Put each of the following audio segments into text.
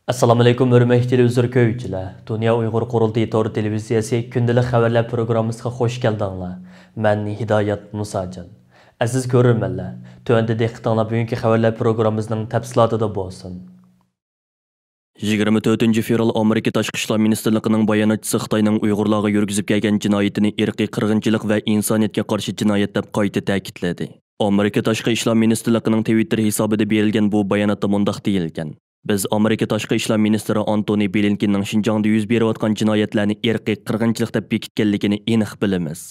Assalamu alaykum hörmətli izləyicilər. Dünya Uyğur Qurultayı Tor televiziyası gündəlik xəbərlər proqramımıza xoş gəldinglər. Mən Hidayat Musacan. Aziz görürmənlər, tövəndə diqqətinizlər bugünkü xəbərlər proqramımızın təfsilatında bolsun. 24 fevral Amerika Tashqi ishlar ministerligining bayonotchisi Xitoyning Uyg'urlarga yurgizib kelgan jinoyatini irqiy qirg'inchilik va insoniyatga qarshi jinoyat deb qayta ta'kidladi. Amerika Tashqi ishlar ministerligining Twitter hisobida berilgan bu bayonotda mundaq deyilgan: Biz Amerika Tashqi ishlar ministri Antony Blinkenning Xinjiangda yuz berayotgan jinoyatlarni irqiy qirg'inchilik deb bekitganligini aniq bilamiz.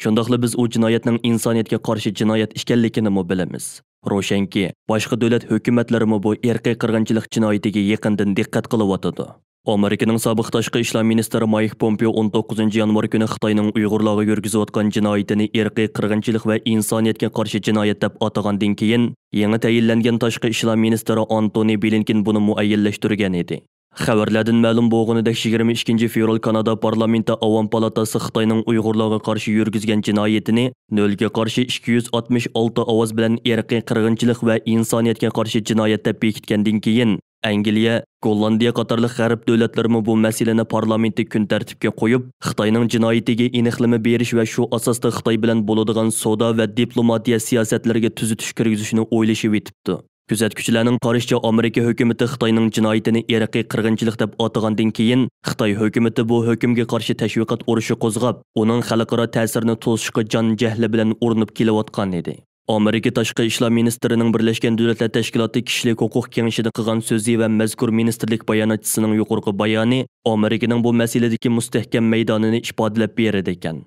Shundaqla biz u jinoyatning insoniyatga qarshi jinoyat ekanligini bilamiz. Ro'shanki, boshqa davlat hukumatlari bu irqiy qirg'inchilik jinoyatiga yaqindan diqqat qilyotdi. Amerikaning sobiq tashqi ishlar ministri Mike Pompeo 19 yanvar kuni Xitoyning Uyg'urlarga yurgizayotgan jinoyatini irqiy qirg'inchilik va insoniyatga qarshi jinoyat deb atagandan keyin, yangi tayinlangan tashqi ishlar ministri Antony Blinken buni muayyanlashtirgan edi. Xabarlardan ma'lum bo'lganidek 22 fevral Kanada parlamenti Avam palatasi Xitoyning Uyg'urlarga qarshi yurgizgan jinoyatini 0 ga qarshi 266 ovoz bilan irqiy qirg'inchilik va insoniyatga qarshi jinoyat deb bekitgandan keyin, Angliya, Gollandiya qatorliq g'arb davlatlari bu masalani parlamentda kun tartibga qo'yib, Xitoyning jinoyatiga aniqlama berish va shu asosda Xitoy bilan bo'ladigan savdo va diplomatiya siyosatlariga tuzitish kirgizishni o'ylashib etibdi. Kuzatuvchilarning qarashicha Amerika hukumati Xitoyning jinoyatini irqiy qirg'inchilik deb atagandan keyin, Xitoy hukumati bu hukmga qarshi tashviqot urushi qo'zg'ab, uning xalqaro ta'sirini to'sishga jon jahli bilan urinib kelayotgan edi. Amerika Tashqi ishlar ministrining Birlashgan Davlatlar Tashkiloti kishilik huquq kengashida qilgan so'zi va mazkur ministerlik bayonotchisining yuqorqi bayoni Amerikaning bu masaladagi mustahkam maydonini ifodalab beradi ekan.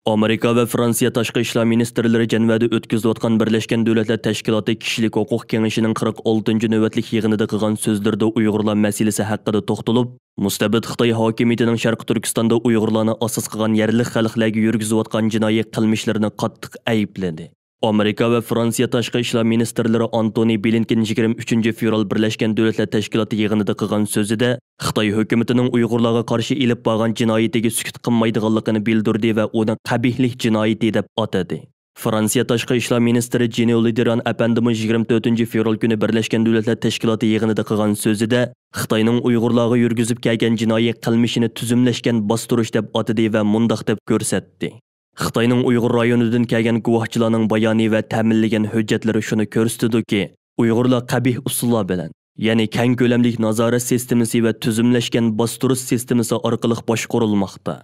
Amerika va Fransiya tashqi ishlar ministrlari Jenevada o'tkazilayotgan Birlashgan Davlatlar Tashkiloti kishilik huquq kengashining 46-navbatlik yig'inida qilgan so'zlarda Uyg'urlar masalasi haqida to'xtalib, mustabid Xitoy hokimiyatining Sharq Turkistonda Uyg'urlarni asos qilgan yerlik xalqlarga yurgizayotgan jinoiy qilmishlarini qattiq aybladi. Amerika va Fransiya tashqi ishlar ministrlari Antony Blinken 23 fevral Birlashgan Davlatlar Tashkiloti yig'inida qilgan so'zida Xitoy hukumatining Uyg'urlarga qarshi ilib borgan jinoyatiga sukut qilmaydiganligini bildirdi va uni qabihlik jinoyati deb atadi. Fransiya tashqi ishlar ministri Jean-Yves Le Drian apandimi 24 fevral kuni Birlashgan Davlatlar Tashkiloti yig'inida qilgan so'zida Xitoyning Uyg'urlarga yurgizib kelgan jinoiy qilmishini tuzumlashgan bostirish deb atadi va mundaq deb ko'rsatdi. Xitoyning Uyg'ur rayonidan kelgan guvohchilarning bayoni va ta'minlagan hujjatlari shuni ko'rsatdiki, Uyg'urlar qabih usullar bilan, ya'ni keng ko'lamli nazorat sistemasi va tuzumlashgan bostirish sistemasi orqali boshqarilmoqda.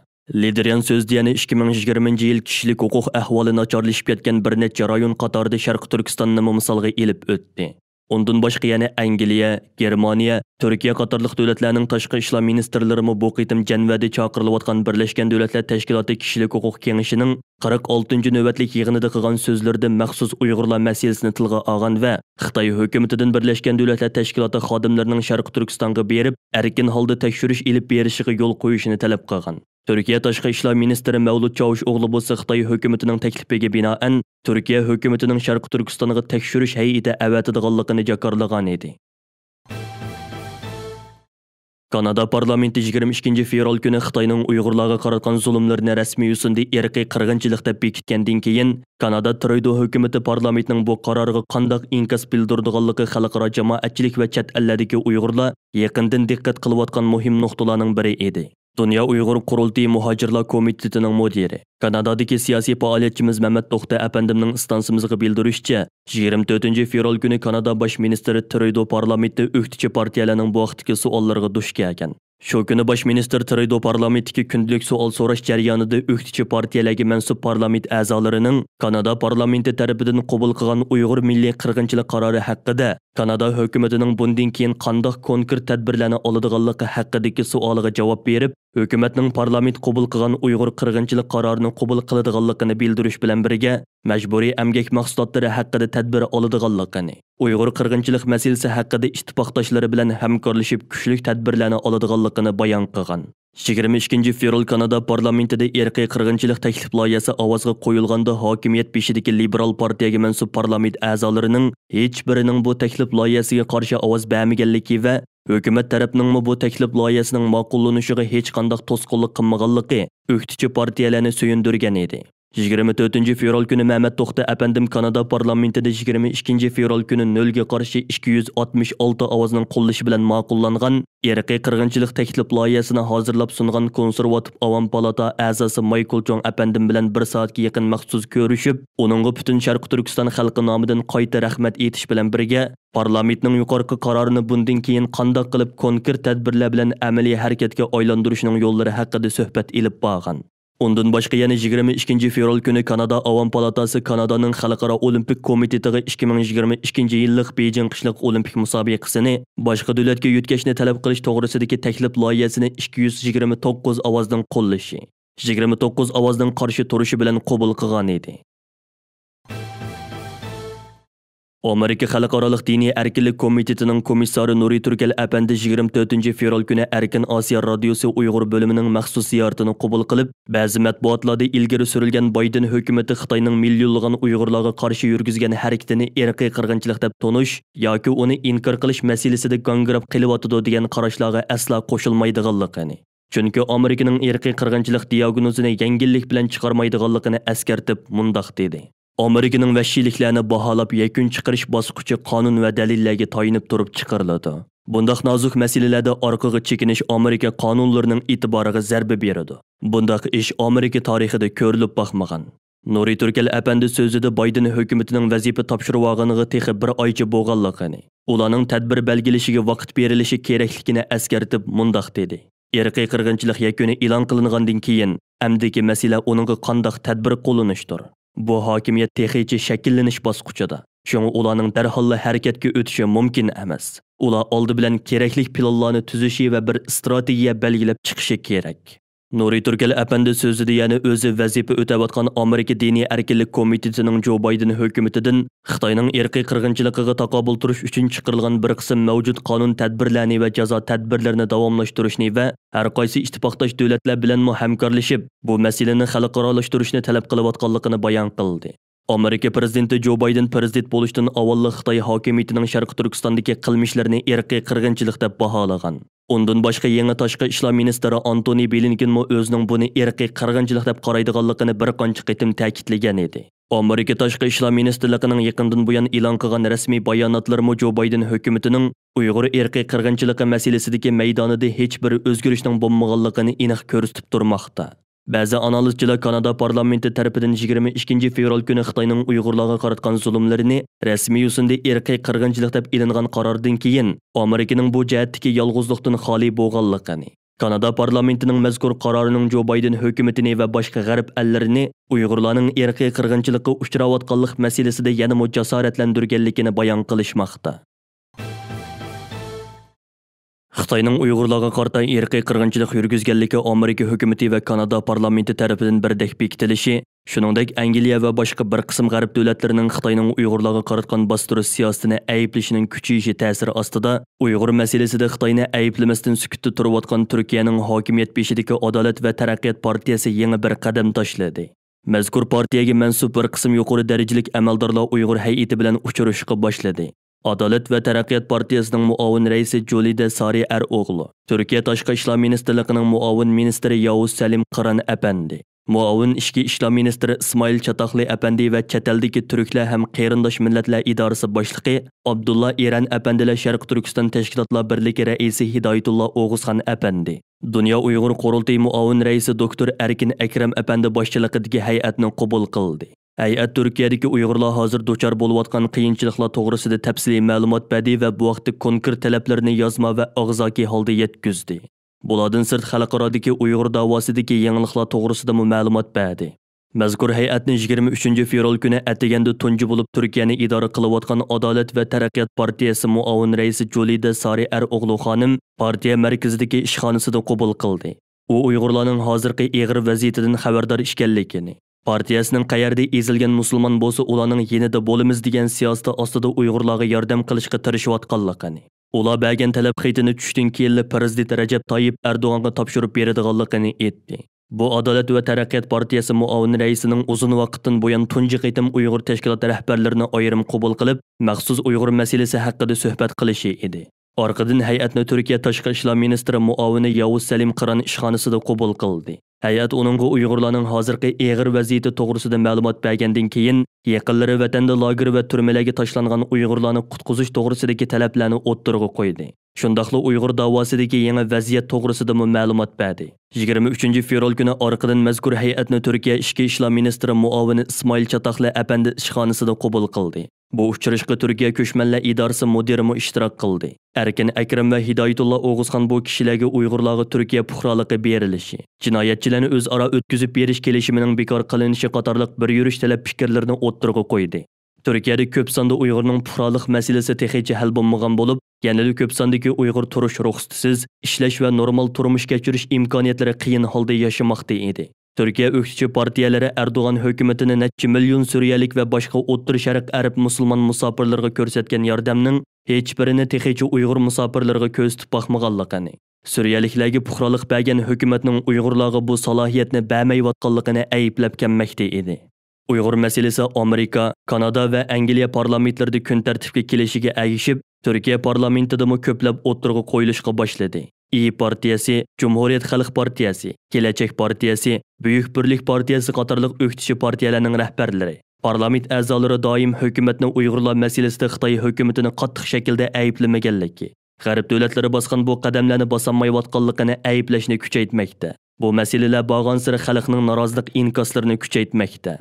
Liderian so'zda yana 2020-yil kishilik huquq ahvoli nacharlashib ketgan bir necha rayon qatorida Sharq Turkistonni misolga elib o'tdi. Undan boshqa yana Angliya, Germaniya, Turkiya qatorliq davlatlarning tashqi ishlar ministrlari bu qitim Jenevada chaqirilayotgan Birlashgan Davlatlar Tashkiloti kishilik huquq kengashining 46-navbatlik yig'inida qilgan so'zlarda maxsus Uyg'urlar masalasini tilga olgan va Xitoy hukumatidan Birlashgan Davlatlar Tashkiloti xodimlarining Sharq Turkistonga berib, erkin holda tekshirish elib berishiga yo'l qo'yishini talab qilgan. Turkiya tashqi ishlar ministri Mavlud Chavusho'g'li bo'lsa Xitoy hukumatining taklifiga binoan Turkiya hukumatining Sharq Turkistonga tekshirish hay'ati avatadiganligini jakarlagan edi. Kanada parlamenti 22 fevral kuni Xitoyning Uyg'urlarga qaratgan zulmlarini rasmiy yo'sinda irqiy qirg'inchilik deb bekitgandan keyin, Kanada Trudeau hukumati parlamentning bu qaroriga qanday inkas bildirdiganligi xalqaro jamoatchilik va chet ellardagi Uyg'urlar yaqindan diqqat qilayotgan muhim nuqtalarning biri edi. Dünya Uyghur Qurultayı Muhacirlar Komitetining mudiri, Kanadadagi siyosiy faoliyatchimiz Mehmet To'xta apandimning istansimizga bildirishicha, 24 fevral kuni Kanada bosh ministri Trudeau parlamentda o'qituvchi partiyalarning bu vaqtdagi savollariga duch kelgan. Shu kuni bosh ministr Trudeau parlamentdagi kundalik savol so'rash jarayonida o'qituvchi partiyalarga mansub parlament a'zolarining Kanada parlamenti tomonidan qabul qilgan Uyg'ur milliy qirg'inchilik qarori haqida Kanada hukumatining bundan keyin qanday konkret tadbirlarni oladiganligi haqidagi savoliga javob berib, hukumatning parlament qabul qilgan Uyg'ur qirg'inchilik qarorini qabul qiladiganligini bildirish bilan birga majburiy emgak mahsulotlari haqida tadbir oladiganligini, Uyg'ur qirg'inchilik masalasi haqida ittifoqdoshlari bilan hamkorlashib kuchli tadbirlarni oladiganligini bayon qilgan. 22 fevral Kanada parlamentida irqiy qirg'inchilik taklif loyihasi ovozga qo'yilganda hokimiyat beshidagi liberal partiyaga mansub parlament a'zolarining hech birining bu taklif loyihasiga qarshi ovoz bermaganligi va hukumat tarafining bu taklif loyihasining ma'qullanishiga hech qanday to'sqinlik qilmaganligi o'qituvchi partiyalarni suyundirgan edi. 24 fevral günü Mehmet Toxta əpəndim Kanada parlamentida 22 fevral günü 0'ga qarşı 266 ovozning qo'llashi bilan ma'qullangan irqiy qirg'inchilik taklif loyihasini hozirlab sungan konservativ Avam palata a'zosi Michael Chong əpəndim bilan 1 soatga yaqin maxsus ko'rishib, uningga butun Sharq Turkiston xalqi nomidan qayta rahmat aytish bilan birga parlamentning yuqorqi qarorini bundan keyin qanday qilib konkret tadbirlar bilan amaliy harakatga aylantirishning yo'llari haqida suhbat ilib borgan. Ondan başqa yana 22 fevral günü Kanada Avam palatası Kanadaning Xalqaro Olimpik komitetiga 2022 yillik Beijing qishliq olimpik musobaqasini boshqa davlatga yetkazishni talab qilish to'g'risidagi taklif loyihasini 229 ovozdan qo'llashi, 29 ovozdan qarshi turishi bilan qabul qilgan edi. Amerika Xalqaro Diniy erkinlik komitetining komissari Nuri Turkel әпәнди 24 fevral günü Erkin Asiya radiosi Uyg'ur bo'limining maxsus ziyoratini qabul qilib, ba'zi matbuotlarda ilgari surilgan Biden hukumatı Xitoyning millionlagan Uyg'urlarga qarshi yurgizgan harakatini irqiy qirg'inchilik deb tonish yoki uni inkor qilish masalasida gangirab qilyotdi degan qarashlarga asla qo'shilmaydiganligini. Chunki Amerikaning irqiy qirg'inchilik diagnozini yengillik bilan chiqarmaydiganligini eskartib mundaq dedi. Amerikaning vahshiyliklarni baholab yakun chiqarish bosqichi qonun va dalillarga tayinib turib chiqariladi. Bundaq nozuk masalalarda orqaga chekinish Amerika qonunlarining e'tiboriga zarba beradi. Bundaq ish Amerika tarixida ko'rilib boqmagan. Nuri Turkel әпәнди so'zida Biden hukumatining vazifa topshirib olganiga texi bir oycha bo'lganligini, ularning tadbir belgilashiga vaqt berilishi kerakligini eskartib mundaq dedi. Irqiy qirg'inchilik yakuni e'lon qilingandan keyin amdiki masala uningga qanday tadbir qo'llanishdir. Bu hokimiyat texnicha shakllanish bosqichida. Shunga ularning darhol harakatga o'tishi mumkin emas. Ular oldi bilan kerakli planlarni tuzishi va bir strategiya belgilab chiqishi kerak. Nuri Turkel әпәнди so'zida yana o'zi vazifa o'tayotgan Amerika Diniy erkinlik komitetining Joe Biden hukumatidan Xitoyning irqiy qirg'inchiligiga taqobil turish uchun chiqarilgan bir qism mavjud qonun tadbirlarini va jazo tadbirlarini davomlashtirishni va har qaysi ittifoqdosh davlatlar bilan hamkorlashib, bu masalani xalqaralashtirishni talab qilayotganligini bayon qildi. Amerika prezidenti Joe Biden prezident bo'lishdan avval Xitoy hokimiyatining Sharq Turkistondagi qilmishlarini irqiy qirg'inchilik deb baholagan. Undan boshqa yangi tashqi ishlar ministri Antony Blinken mo o'zining buni irqiy qirg'inchilik deb qaraydiganligini bir qancha qitim ta'kidlagan edi. Amerika tashqi ishlar ministrligining yaqindan buyon e'lon qilgan rasmiy bayonotlarimo Joe Biden hukumatining Uyg'ur irqiy qirg'inchiligi masalasidagi maydonida hech bir o'zgarishning bo'lmaganligini aniq ko'rsatib turmoqda. Ba'zi analizchilar Kanada parlamenti tarafidan 22 fevral kuni Xitoyning Uyg'urlarga qaratgan zulmlarini rasmiy yo'sinda irqiy qirg'inchilik deb e'lingan qarordan keyin Amerikaning bu jihatdagi yolg'izlikdan xoli bo'lganligini, Kanada parlamentining mazkur qarorining Joe Biden hukumatini va boshqa g'arb allarini Uyg'urlarning irqiy qirg'inchilikka uchrayotganlik masalasida yana jasoratlantirganligini bayon qilishmoqda. Xitoyning Uyg'urlarga qarata irqiy qirg'inchilik yurgizganligi Amerika hukumati va Kanada parlamenti tarafidan birdek bekitilishi, shuningdek Angliya va boshqa bir qism g'arb davlatlarining Xitoyning Uyg'urlarga qaratgan bostirish siyosatini ayblashining kuchayishi ta'siri ostida Uyg'ur masalasida Xitoyni ayblamasdan sukutda turayotgan Turkiyaning hokimiyat beshidagi Adolat va taraqqiyot partiyasi yangi bir qadam tashladi. Mazkur partiyaga mansub bir qism yuqori darajalik amaldorlar Uyg'ur hay'ati bilan uchrashishga boshladi. Adolat va taraqqiyot partiyasining muavin raisi Jolida Sari Eroğlu, Turkiya tashqi ishlar ministrligining muavin ministri Yavuz Salim Qiran әпәнди, muavin ishki ishlar ministri Ismoil Chatoqli әпәнди va chet eldagi turklar ham qarindosh millatlar idorasi boshlig'i Abdulla Eran әпәнdilar Sharq Turkiston tashkilotlar birligi raisi Hidoyatullo O'g'uzxon әпәнди, Dunyo Uyg'ur qurultiyi muavin raisi doktor Erkin Akram әпәнди boshchiligidagi hay'atni qabul qildi. Hay'at Turkiyadagi Uyg'urlar hozir duchor bo'layotgan qiyinchiliklar to'g'risida tafsiliy ma'lumot berdi va bu vaqtda konkret talablarni yozma va og'zaki holda yetkazdi. Bulardan sirt xalqarodagi Uyg'ur da'vosidagi yangiliklar to'g'risida ma'lumot berdi. Mazkur hay'atning 23 fevral kuni atiganda tunji bo'lib Turkiyani idora qilayotgan Adolat va taraqqiyot partiyasi muavin raisi Jolida Sari Eroğlu xonim partiya markazidagi ishxonasida qabul qildi. U Uyg'urlarning hozirgi og'ir vaziyatidan xabardor ekanligini, partiyasining qayerda ezilgan musulmon bo'lsa ularning yenida bo'lamiz degan siyosati ostida Uyg'urlarga yordam qilishga tirishayotganligini, ular bergan talab xatini tushdan keyin prezident Rajab Tayyip Erdo'g'onga topshirib beradiganligini aytdi. Bu Adolat va taraqqiyot partiyasi muavin raisining uzun vaqtdan buyon tunji qitim Uyg'ur tashkilot rahbarlarini ayrim qabul qilib, maxsus Uyg'ur masalasi haqida suhbat qilishi edi. Orqadan hay'atni Turkiya tashqi ishlar ministri muavini Yavuz Salim Qiran ishxonasida qabul qildi. Hayat onunğa Uyg'urlarning hozirgi eg'ir vaziyati to'g'risida ma'lumot bergandan keyin yaqinlari vatanda lager va turmalarga tashlangan Uyg'urlarni qutqizish to'g'risidagi talablarni o'ttirg'a qo'ydi. Shundaqla Uyg'ur da'vosidagi yangi vaziyat to'g'risida ma'lumot berdi. 23 fevral kuni orqadan mazkur hay'atni Turkiya Ichki ishlar ministri muavini Ismoil Chatoqli apandi ishxonasida qabul qildi. Bu uchrashuvga Turkiya Ko'chmanlar idorasi mudiri ishtirok qildi. Erkin Akram va Hidoyatullo O'g'izxon bu kishilarga Uyg'urlarga Turkiya puhraligi berilishi, jinoyatchilarni o'zaro o'tkazib berish kelishimining bekor qilinishi qatorliq bir yurish talab fikrlarini o'ttirg'a qo'ydi. Turkiyada ko'p sonda Uyg'urning puhralik masalasi texnicha hal bo'lmagan bo'lib, yanada ko'p sondagi Uyg'ur turish ruxsatisiz, ishlash va normal turmush kechirish imkoniyatlari qiyin holda yashamoqda edi. Turkiya o'qituvchi partiyalari Erdo'g'an hukumatini necha million suriyalik va boshqa o'ttir sharq arab musulmon musofirlarga ko'rsatgan yordamning hech birini texnicha Uyg'ur musofirlarga ko'z tutib boqmaganligini, suriyaliklarga puhralik bergan hukumatning Uyg'urlarga bu salohiyatni bermayotganligini ayblab kelmoqda edi. Uyg'ur masalasi Amerika, Kanada va Angliya parlamentlarida kun tartibga kelishiga ergishib, Turkiya parlamentidami ko'plab o'ttirg'a qo'yilishga boshladi. İyi partiyasi, Cumhuriyet Xalq partiyasi, Kelajak partiyasi, Büyük Birlik partiyasi qatorliq o'qituvchi partiyalarning rahbarlari, parlament a'zolari doim hukumatning Uyg'urlar masalasida Xitoy hukumatini qattiq shaklda ayblamaganligi, G'arb davlatlari bosgan bu qadamlarni bosolmayotganligini ayblashni kuchaytmoqda. Bu masalalar borgan sari xalqning norozilik inkoslarini kuchaytmoqda.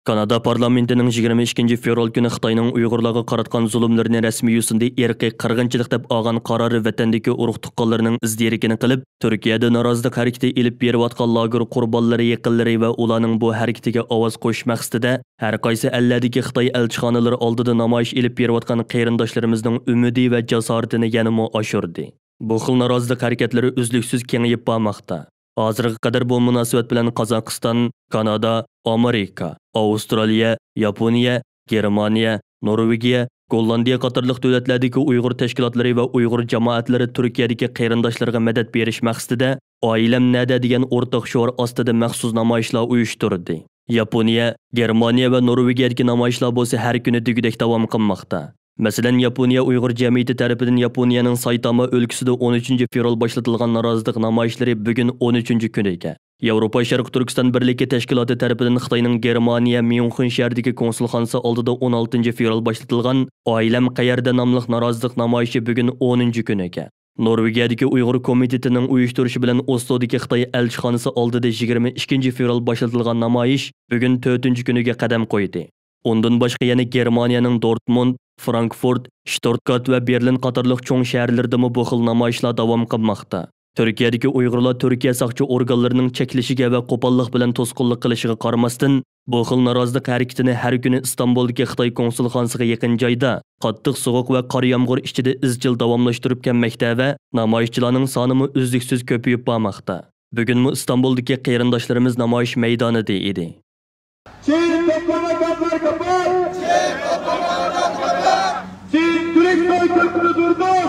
Kanada parlamentining 22 fevral kuni Xitoyning Uyg'urlarga qaratgan zulmlarini rasmiy yo'sinda irqiy qirg'inchilik deb olgan qarori vatandagi urug' tuqqanlarning izdirikini qilib, Turkiyada norozilik harakati elib berayotgan lager qurbonlari yaqinlari va ularning bu harakatiga ovoz qo'yish maqsadida har qaysi alladagi Xitoy elchixonalari oldida namoyish elib berayotgan qarindoshlarimizning umidi va jasoratini yanada oshirdi. Bu xil norozilik harakatlari uzluksiz kengayib bormoqda. Hozirga qadar bu munosabat bilan Qozog'iston, Kanada, Amerika, Avstraliya, Yaponiya, Germaniya, Norvegiya, Gollandiya qatorliq davlatlardagi Uyg'ur tashkilotlari va Uyg'ur jamoatlari Turkiyadagi qarindoshlarga madad berish maqsadida Oilam nada degan o'rtaq shior ostida maxsus namoyishlar uyushtirdi. Yaponiya, Germaniya va Norvegiyadagi namoyishlar bo'lsa har kuni degudek davom qilmoqda. Masalan, Yaponiya Uyg'ur jamiyati tarafidan Yaponiyaning Saitama o'lkasida 13 fevral boshlatilgan norozilik namoyishlari bugun 13 kuniga. Yevropa Sharq Turkiston birligi tashkiloti tarafidan Xitoyning Germaniya Myunxen shahridagi konsulxonasi oldida 16 fevral boshlatilgan Oilam qayerda nomli norozilik namoyishi bugun 10 kuniga. Norvegiyadagi Uyg'ur komitetining uyushtirishi bilan Oslodagi Xitoy elchixonasi oldida 22 fevral boshlatilgan namoyish bugun 4 kuniga qadam qo'ydi. Ondan boshqa yana Germaniyaning Dortmund, Frankfurt, Stuttgart va Berlin qatorliq cho'ng shaharlarda bu xil namoyishlar davom qilmoqda. Turkiyadagi Uyg'urlar Turkiya soqchi organlarining cheklishiga va qo'pollik bilan to'sqinlik qilishiga qaramasdan, bu xil norozilik harakatini har kuni Istanbuldagi Xitoy konsulxonasiga yaqin joyda qattiq sovuq va qor yomg'ir ichida izchil davomlashtirib kelmoqda va namoyishchilarning soni uzluksiz ko'payib bormoqda. Bugun Istanbuldagi qarindoshlarimiz namoyish maydonida edi. Çin toplama kaplar kapat! Çin toplama kaplar kapat! Çin Türk soykırımını durdur!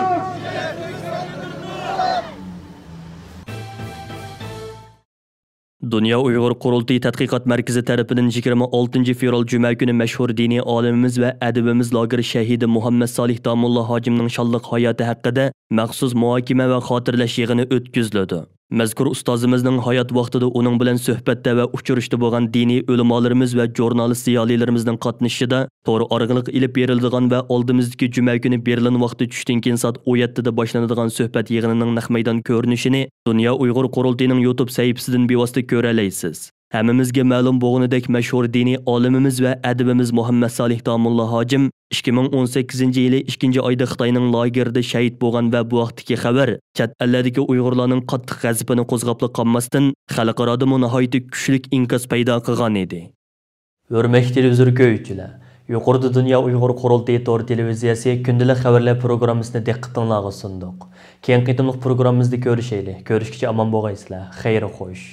Dünya Uyghur Qurultayı Tadqiqot Markazi tarafidan 26 fevral juma kuni mashhur diniy olimimiz va adibimiz lager shahidi Muhammad Salih Damulla hojimning shonliq hayoti haqida maxsus muhokama va xotirlash yig'ini o'tkazildi. Mazkur ustozimizning hayot vaqtida uning bilan suhbatda va uchrashishda bo'lgan diniy ulamolarimiz va jurnalist ziyolilarimizning qatnashishida to'g'ri orqali ilib beriladigan va oldimizdagi juma kuni Berlin vaqti tushdan keyin soat 17 da boshlanadigan suhbat yig'inining naq maydon ko'rinishini Dünya Uyg'ur Qurultayining YouTube sahifasidan bevosita ko'ra olasiz. Hammamizga ma'lum bo'lganidek mashhur diniy olimimiz va adibimiz Muhammad Salih Damulla hojim 2018-yili 2-oyda Xitoyning lagerida shahid bo'lgan va bu vaqtdagi xabar chet ellardagi Uyg'urlarning qattiq g'azabini qo'zg'ab qolmasdan xalqaroda nihoyatda kuchli inkas paydo qilgan edi. Hurmatli televizor ko'ruvchilar, yuqorida Dünya Uyg'ur Qurultayi to'r televiziyasi kundalik xabarlar programmasini diqqatingizga sundiq. Keyingi qitimliq programmamizda ko'rishaylik. Ko'rishgacha omon bo'lgaysizlar. Xayr xo'sh.